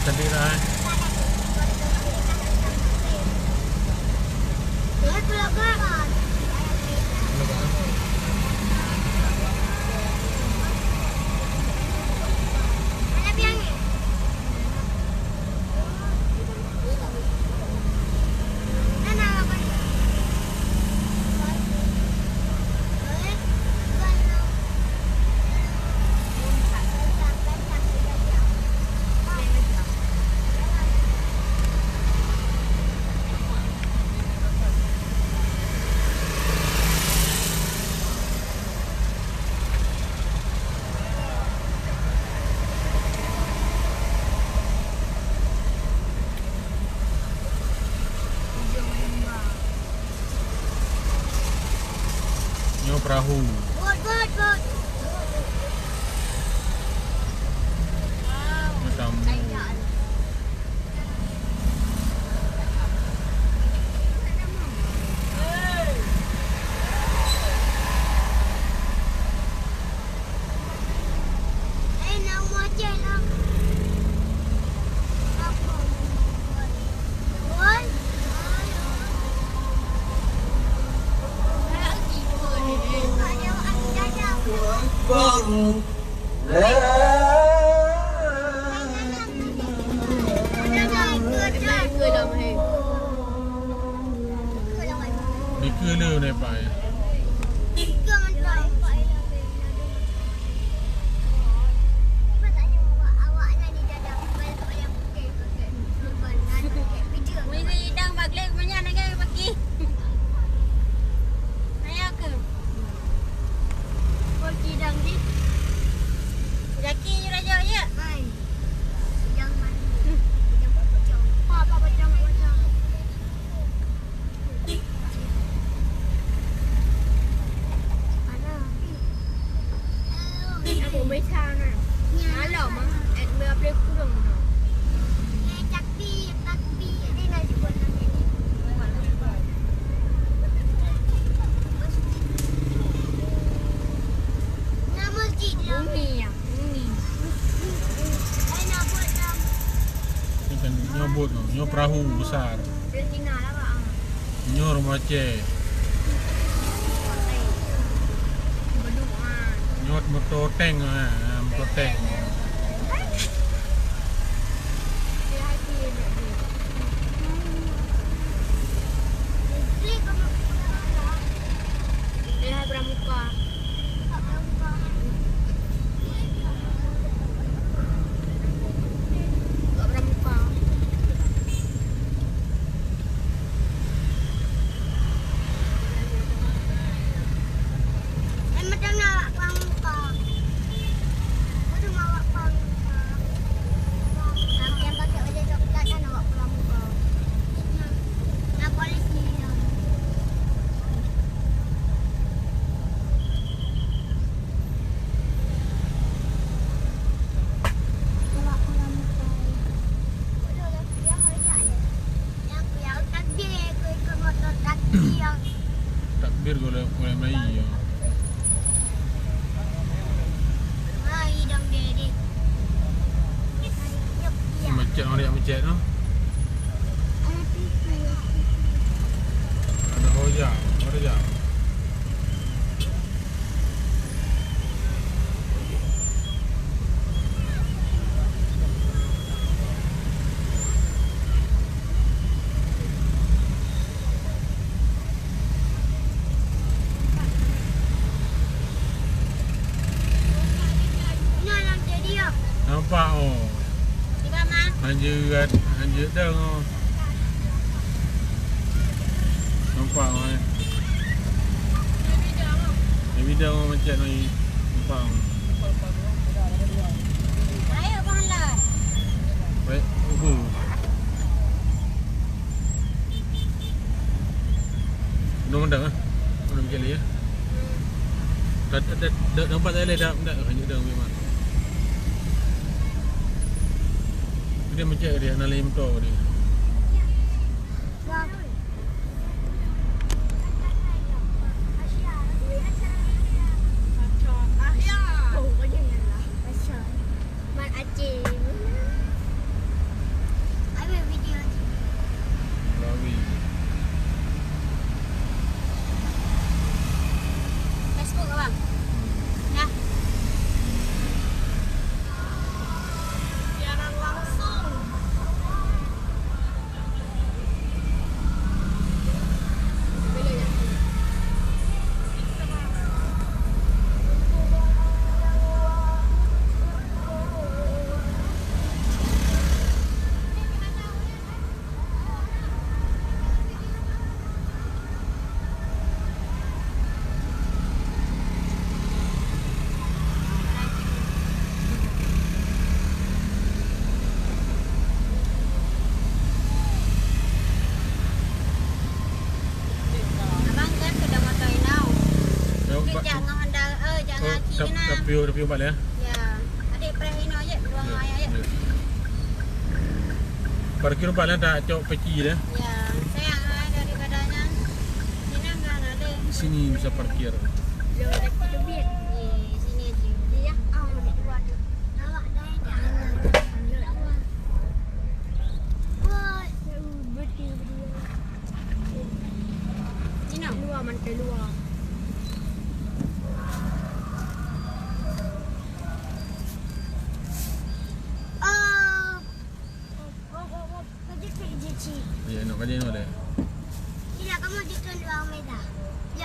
Cantik lah Nyo perahu. Bot. Macam ni ke le lepak ya. Mấy sao nè, má lỏng mà, em đưa lên khu đường nó. Chắc đi đây này chỉ còn là cái gì? Nama chị đâu? Umi. Đây nào buat jam. Ni kan nyo bot no, nyo perahu besar. Betina lah bang. Nyo rumah Aceh. Nyo motor tank motor tank. Takbir boleh mai ya. Mai dong dedi. Macet orang dia macet tu. Ada hoja, hoja. Nampak oh. Di mana? Hanya deng oh. Nampak oh. Ni video macam ni. Nampak oh. Ayo bang lah. Baik, Nombor dah ah. Nombor kali ya. Dah nampak tak ada hanya deng memang. Dia macam dia nak lem tu dia. jangan hendak jangan kina. Tapi balik ya. Ya. Adik perahino je ruang air je. Parkir balik dah cok peci dah. Ya, sayang daripadanya. Sini enggak ada. Sini bisa parkir. Lo dah kita biar. Di sini aja. Dia ni dua tu. Awak dah dah. Wah, betul. Sini. Luar man ke luar.